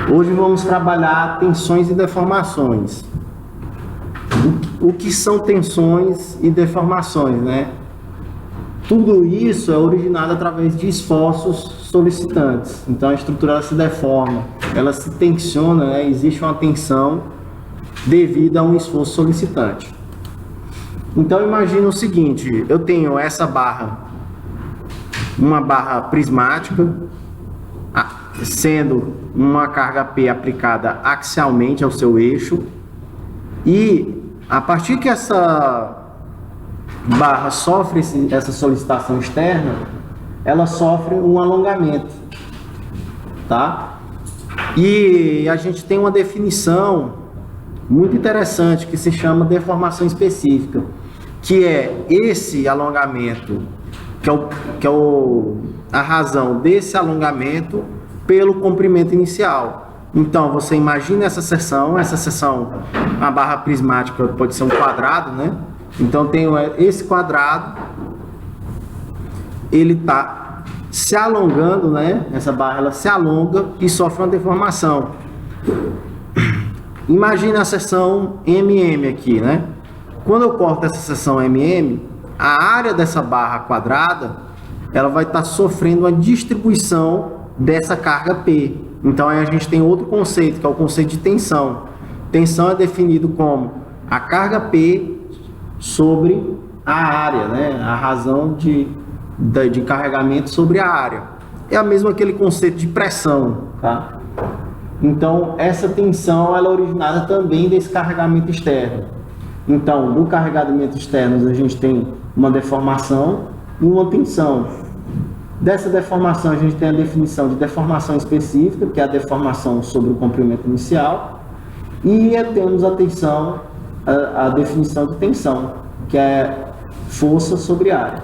Hoje vamos trabalhar tensões e deformações. O que são tensões e deformações, né? Tudo isso é originado através de esforços solicitantes. Então a estrutura ela se deforma, ela se tensiona, né? Existe uma tensão devido a um esforço solicitante. Então imagina o seguinte, eu tenho essa barra, uma barra prismática, sendo uma carga P aplicada axialmente ao seu eixo, e a partir que essa barra sofre essa solicitação externa, ela sofre um alongamento, tá? E a gente tem uma definição muito interessante que se chama deformação específica, que é esse alongamento, a razão desse alongamento pelo comprimento inicial. Então, você imagina essa seção, a barra prismática pode ser um quadrado, né? Então, tem esse quadrado, ele está se alongando, né? Essa barra, ela se alonga e sofre uma deformação. Imagina a seção MM aqui, né? Quando eu corto essa seção MM, a área dessa barra quadrada, ela vai estar sofrendo uma distribuição dessa carga P. Então aí a gente tem outro conceito, que é o conceito de tensão. Tensão é definido como a carga P sobre a área, né? A razão de carregamento sobre a área. É a mesmo aquele conceito de pressão, tá? Então essa tensão ela é originada também desse carregamento externo. Então no carregamento externo a gente tem uma deformação e uma tensão. Dessa deformação a gente tem a definição de deformação específica, que é a deformação sobre o comprimento inicial, e temos a definição de tensão, que é força sobre área.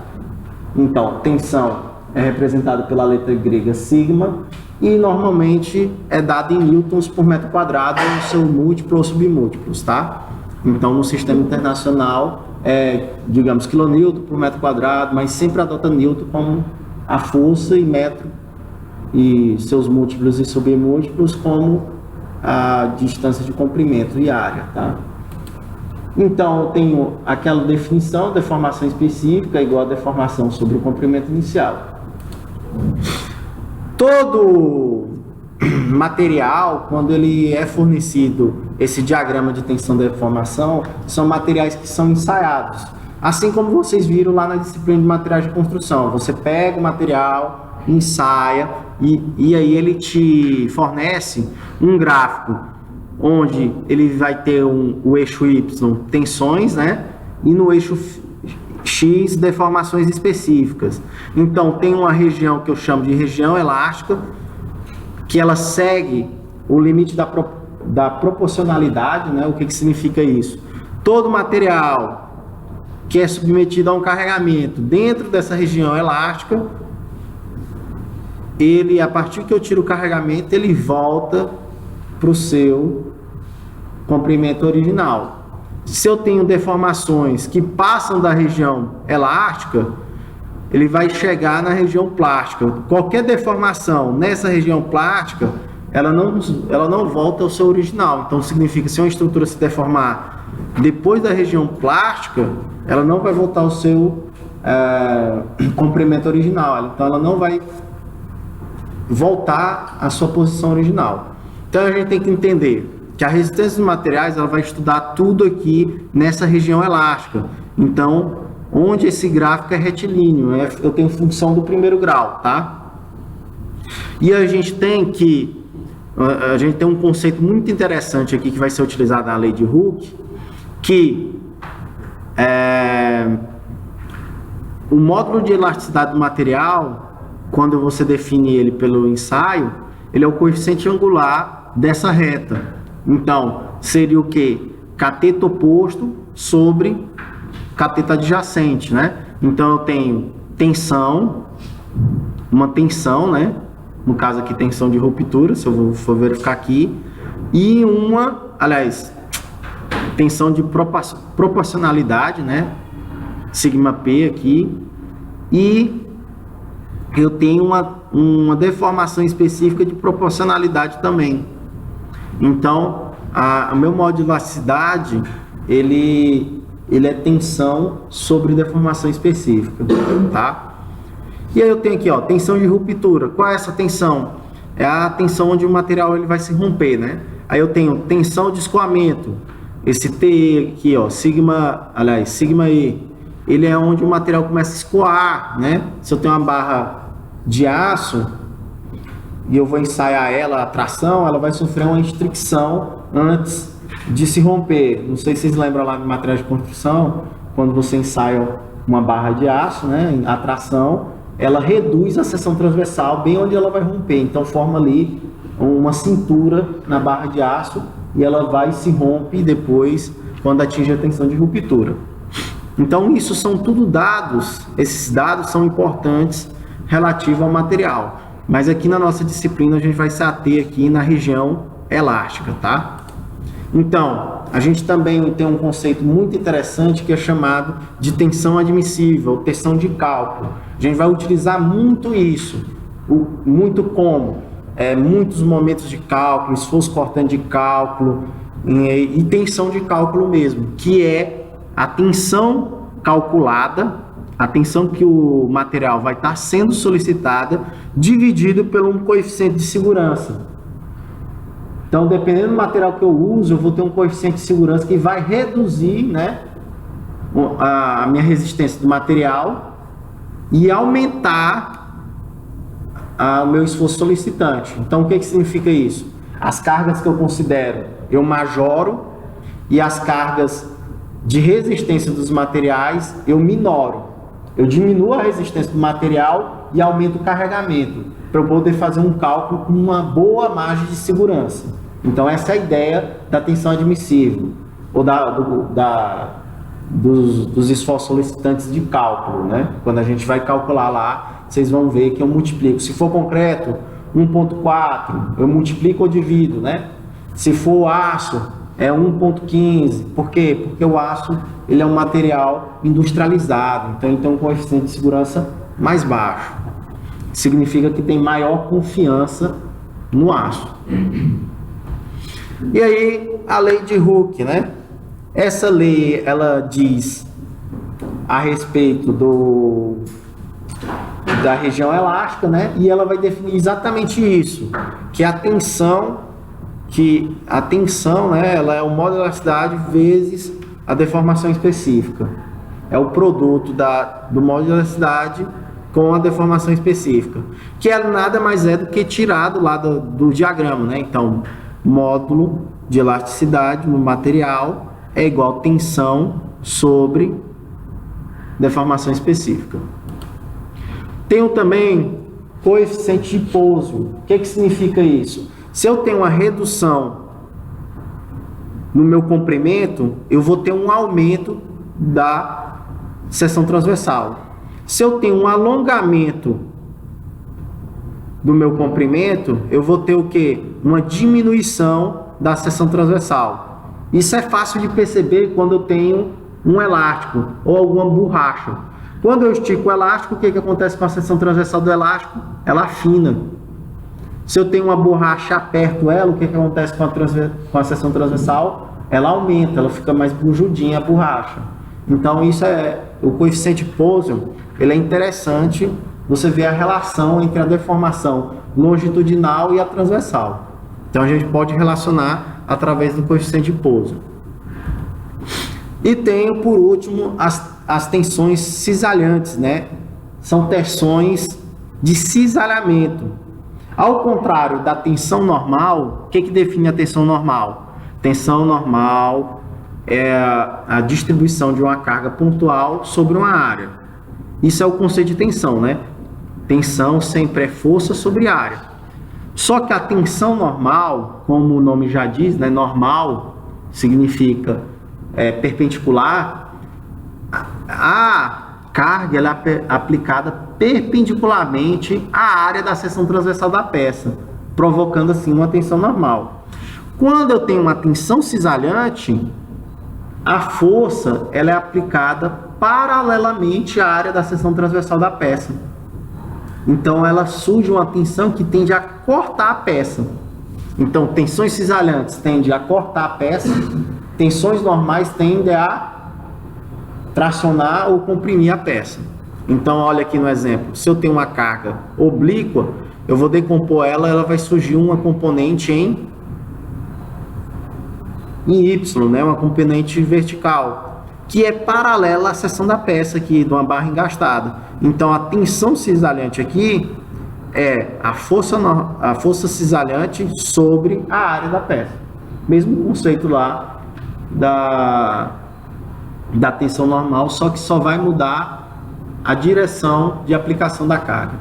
Então, tensão é representada pela letra grega sigma e normalmente é dada em newtons por metro quadrado, ou seu múltiplo ou submúltiplos, tá? Então, no sistema internacional digamos, quilonewton por metro quadrado, mas sempre adota newton como a força e metro e seus múltiplos e submúltiplos como a distância de comprimento e área, tá? Então eu tenho aquela definição, deformação específica igual a deformação sobre o comprimento inicial. Todo material, quando ele é fornecido esse diagrama de tensão e deformação, são materiais que são ensaiados. Assim como vocês viram lá na disciplina de materiais de construção, você pega o material, ensaia e aí ele te fornece um gráfico onde ele vai ter o eixo Y tensões, né? E no eixo X deformações específicas. Então tem uma região que eu chamo de região elástica, que ela segue o limite da proporcionalidade, né? O que significa isso? Todo material que é submetido a um carregamento dentro dessa região elástica, a partir que eu tiro o carregamento, ele volta para o seu comprimento original. Se eu tenho deformações que passam da região elástica, ele vai chegar na região plástica. Qualquer deformação nessa região plástica, ela não volta ao seu original. Então significa que se uma estrutura se deformar depois da região plástica, ela não vai voltar ao seu comprimento original. Então ela não vai voltar à sua posição original. Então a gente tem que entender que a resistência dos materiais ela vai estudar tudo aqui nessa região elástica. Então, onde esse gráfico é retilíneo, eu tenho função do primeiro grau, tá? E a gente tem um conceito muito interessante aqui que vai ser utilizado na lei de Hooke, que o módulo de elasticidade do material, quando você define ele pelo ensaio, ele é o coeficiente angular dessa reta. Então, seria o que? Cateto oposto sobre cateto adjacente, né? Então, eu tenho tensão, uma tensão, né? No caso aqui, tensão de ruptura, se eu for verificar aqui, e tensão de proporcionalidade, né? Sigma P aqui, e eu tenho uma deformação específica de proporcionalidade também, Então, o meu modo de elasticidade, ele é tensão sobre deformação específica, tá? E aí eu tenho aqui, ó, tensão de ruptura. Qual é essa tensão? É a tensão onde o material ele vai se romper, né? Aí eu tenho tensão de escoamento. Esse T aqui, ó, sigma E, ele é onde o material começa a escoar, né? Se eu tenho uma barra de aço e eu vou ensaiar ela, a tração, ela vai sofrer uma restrição antes de se romper. Não sei se vocês lembram lá no material de construção, quando você ensaia uma barra de aço, né? A tração, ela reduz a seção transversal bem onde ela vai romper. Então forma ali uma cintura na barra de aço e ela vai e se rompe depois quando atinge a tensão de ruptura. Então isso são tudo dados, esses dados são importantes relativos ao material. Mas aqui na nossa disciplina a gente vai se ater aqui na região elástica, tá? Então, a gente também tem um conceito muito interessante que é chamado de tensão admissível, tensão de cálculo. A gente vai utilizar muito isso, muito como muitos momentos de cálculo, esforço cortante de cálculo e tensão de cálculo mesmo, que é a tensão calculada, a tensão que o material vai estar sendo solicitada, dividido por um coeficiente de segurança. Então, dependendo do material que eu uso, eu vou ter um coeficiente de segurança que vai reduzir, né, a minha resistência do material e aumentar o meu esforço solicitante. Então, o que significa isso? As cargas que eu considero, eu majoro, e as cargas de resistência dos materiais, eu minoro. Eu diminuo a resistência do material e aumento o carregamento, para eu poder fazer um cálculo com uma boa margem de segurança. Então, essa é a ideia da tensão admissível, ou dos esforços solicitantes de cálculo, né? Quando a gente vai calcular lá, vocês vão ver que eu multiplico. Se for concreto, 1,4, eu multiplico ou divido, né? Se for aço, é 1,15. Por quê? Porque o aço ele é um material industrializado, então ele tem um coeficiente de segurança mais baixo. Significa que tem maior confiança no aço. E aí, a lei de Hooke, né? Essa lei, ela diz a respeito da região elástica, né? E ela vai definir exatamente isso, que a tensão, né? Ela é o modo de elasticidade vezes a deformação específica. É o produto do modo de elasticidade com a deformação específica, que nada mais é do que tirado lá do diagrama, né? Então, módulo de elasticidade no material é igual a tensão sobre deformação específica. Tenho também coeficiente de pouso. O que significa isso? Se eu tenho uma redução no meu comprimento, eu vou ter um aumento da seção transversal. Se eu tenho um alongamento do meu comprimento, eu vou ter o quê? Uma diminuição da seção transversal. Isso é fácil de perceber quando eu tenho um elástico ou alguma borracha. Quando eu estico o elástico, o que acontece com a seção transversal do elástico? Ela afina. Se eu tenho uma borracha, aperto ela, o que acontece com a seção transversal? Ela aumenta, ela fica mais bunjudinha a borracha. Então isso o coeficiente Poisson, ele é interessante você ver a relação entre a deformação longitudinal e a transversal. Então a gente pode relacionar através do coeficiente de Poisson. E tenho por último as tensões cisalhantes, né? São tensões de cisalhamento. Ao contrário da tensão normal, o que define a tensão normal? Tensão normal é a distribuição de uma carga pontual sobre uma área. Isso é o conceito de tensão, né? Tensão sempre é força sobre área. Só que a tensão normal, como o nome já diz, né? Normal significa perpendicular. A carga ela é aplicada perpendicularmente à área da seção transversal da peça, provocando assim uma tensão normal. Quando eu tenho uma tensão cisalhante, a força ela é aplicada paralelamente à área da seção transversal da peça. Então ela surge uma tensão que tende a cortar a peça. Então, tensões cisalhantes tendem a cortar a peça, tensões normais tendem a tracionar ou comprimir a peça. Então, olha aqui no exemplo, se eu tenho uma carga oblíqua, eu vou decompor ela, ela vai surgir uma componente em Y, né? Uma componente vertical, que é paralela à seção da peça aqui, de uma barra engastada. Então, a tensão cisalhante aqui é a força cisalhante sobre a área da peça. Mesmo conceito lá da tensão normal, só que só vai mudar a direção de aplicação da carga.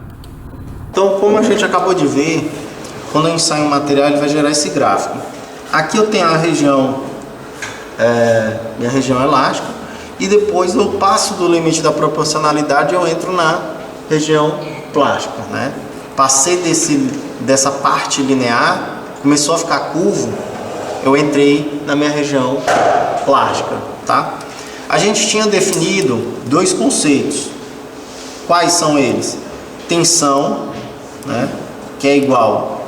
Então, como a gente acabou de ver, quando eu ensaio um material, ele vai gerar esse gráfico. Aqui eu tenho a região, minha região elástica, e depois eu passo do limite da proporcionalidade e eu entro na região plástica, né? Passei dessa parte linear, começou a ficar curvo, eu entrei na minha região plástica, tá? A gente tinha definido dois conceitos. Quais são eles? Tensão, né, que é igual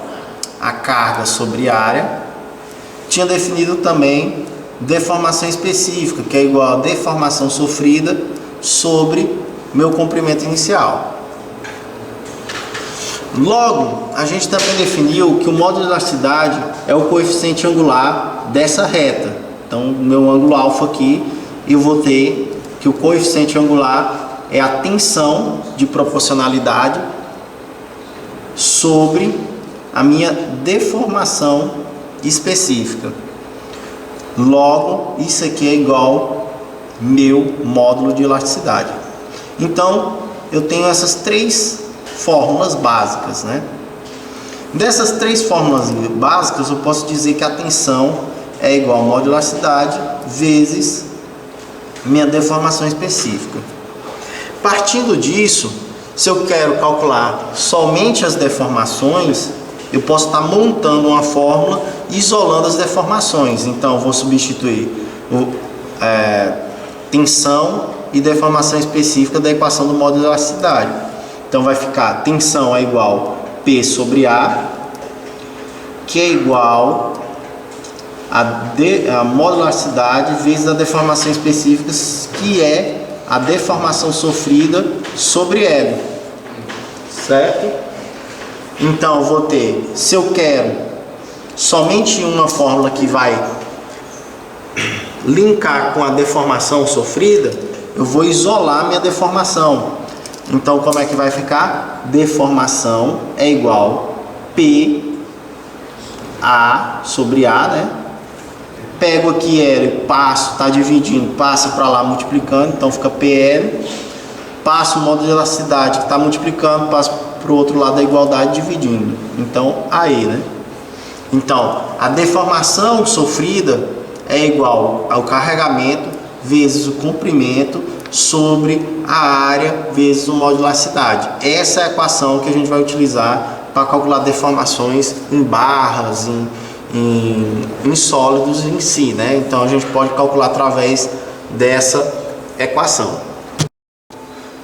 a carga sobre área. Tinha definido também deformação específica, que é igual a deformação sofrida sobre meu comprimento inicial. Logo, a gente também definiu que o módulo de elasticidade é o coeficiente angular dessa reta. Então, meu ângulo alfa aqui, eu vou ter que o coeficiente angular é a tensão de proporcionalidade sobre a minha deformação específica. Logo, isso aqui é igual meu módulo de elasticidade. Então, eu tenho essas três fórmulas básicas, né? Dessas três fórmulas básicas, eu posso dizer que a tensão é igual ao módulo de elasticidade vezes minha deformação específica. Partindo disso, se eu quero calcular somente as deformações, eu posso estar montando uma fórmula isolando as deformações. Então, eu vou substituir tensão e deformação específica da equação do módulo de elasticidade. Então, vai ficar tensão é igual P sobre A, que é igual a módulo de elasticidade vezes a deformação específica, que é a deformação sofrida sobre L, certo? Então, eu vou ter, se eu quero somente uma fórmula que vai linkar com a deformação sofrida, eu vou isolar minha deformação. Então, como é que vai ficar? Deformação é igual P A sobre A, né? Pego aqui L, passo, está dividindo, passa para lá multiplicando, então fica PL. Passo o módulo de elasticidade que está multiplicando, passo para o outro lado da igualdade dividindo. Então, AE, né? Então, a deformação sofrida é igual ao carregamento vezes o comprimento sobre a área vezes o módulo de elasticidade. Essa é a equação que a gente vai utilizar para calcular deformações em barras, em sólidos em si, né? Então a gente pode calcular através dessa equação.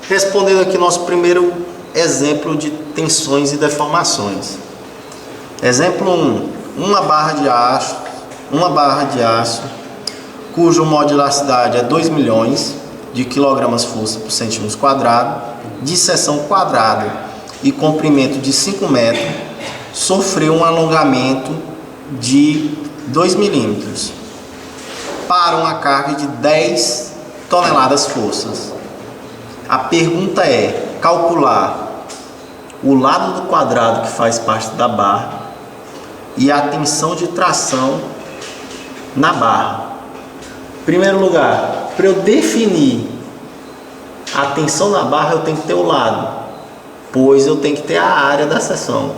Respondendo aqui nosso primeiro exemplo de tensões e deformações. Exemplo 1. Uma barra de aço cujo módulo de elasticidade é 2 milhões de quilogramas-força por centímetro quadrado, de seção quadrada e comprimento de 5 metros, sofreu um alongamento de 2 milímetros para uma carga de 10 toneladas forças. A pergunta é calcular o lado do quadrado que faz parte da barra e a tensão de tração na barra. Em primeiro lugar, para eu definir a tensão na barra, eu tenho que ter o lado, pois eu tenho que ter a área da seção,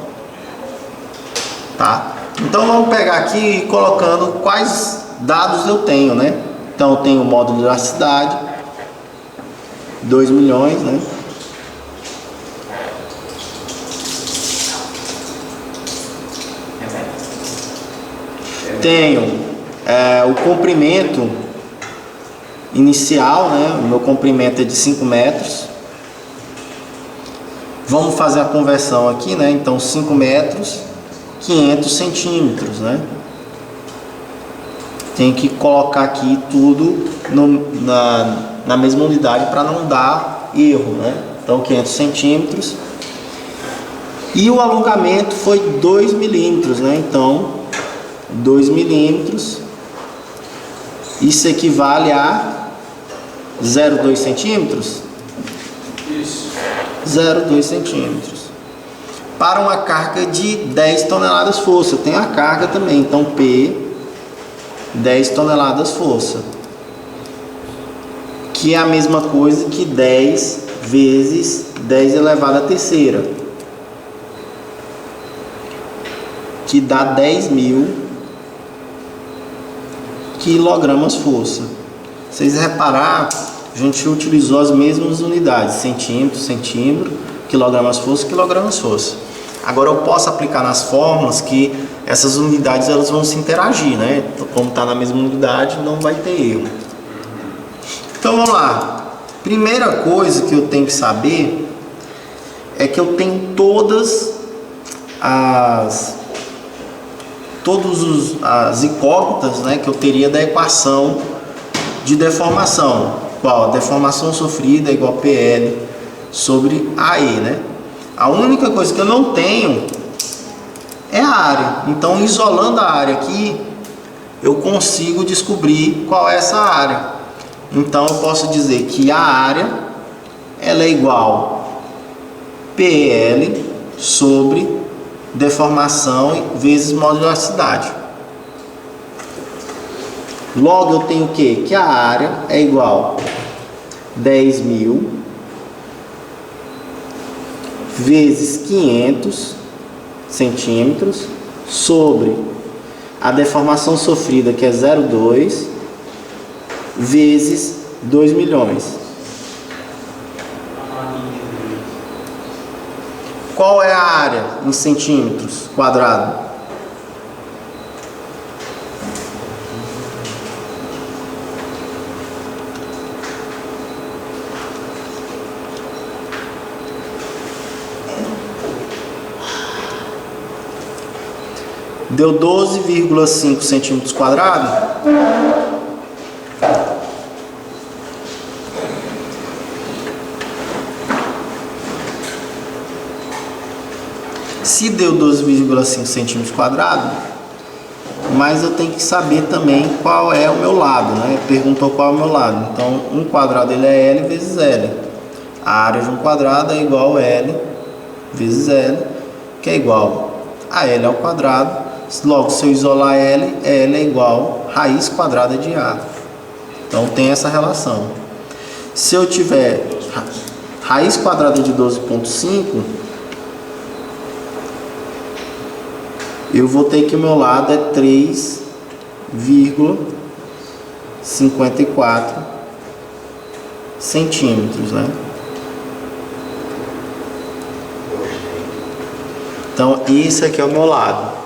tá? Então vamos pegar aqui e colocando quais dados eu tenho, né? Então eu tenho o módulo de elasticidade, 2 milhões, né? Tenho o comprimento inicial, né? O meu comprimento é de 5 metros. Vamos fazer a conversão aqui, né? Então 5 metros 500 centímetros, né? Tem que colocar aqui tudo na mesma unidade para não dar erro, né? Então 500 centímetros. E o alongamento foi 2 milímetros, né? Então 2 milímetros. Isso equivale a 0,2 centímetros? Isso. 0,2 centímetros. Para uma carga de 10 toneladas força. Tem a carga também, então P, 10 toneladas força. Que é a mesma coisa que 10 vezes 10 elevado à terceira. Que dá 10.000 quilogramas força. Vocês repararam, a gente utilizou as mesmas unidades, centímetro, quilogramas força, quilogramas força. Agora eu posso aplicar nas fórmulas que essas unidades elas vão se interagir, né? Como está na mesma unidade, não vai ter erro. Então vamos lá. Primeira coisa que eu tenho que saber é que eu tenho todas as incógnitas, né, que eu teria da equação de deformação. Qual? A deformação sofrida é igual a PL sobre AE, né? A única coisa que eu não tenho é a área. Então, isolando a área aqui, eu consigo descobrir qual é essa área. Então, eu posso dizer que a área ela é igual a PL sobre deformação vezes modularidade. Logo eu tenho o quê? Que a área é igual a 10.000 vezes 500 centímetros sobre a deformação sofrida, que é 0,2 vezes 2 milhões. Qual é a área em centímetros quadrados? Deu 12,5 centímetros quadrados. Se deu 12,5 centímetros quadrados, mas eu tenho que saber também qual é o meu lado, né? Perguntou qual é o meu lado. Então, um quadrado ele é L vezes L. A área de um quadrado é igual a L vezes L, que é igual a L ao quadrado. Logo, se eu isolar L é igual a raiz quadrada de A. Então, tem essa relação. Se eu tiver raiz quadrada de 12,5, eu vou ter que o meu lado é 3,54 centímetros, né? Então, esse aqui é o meu lado.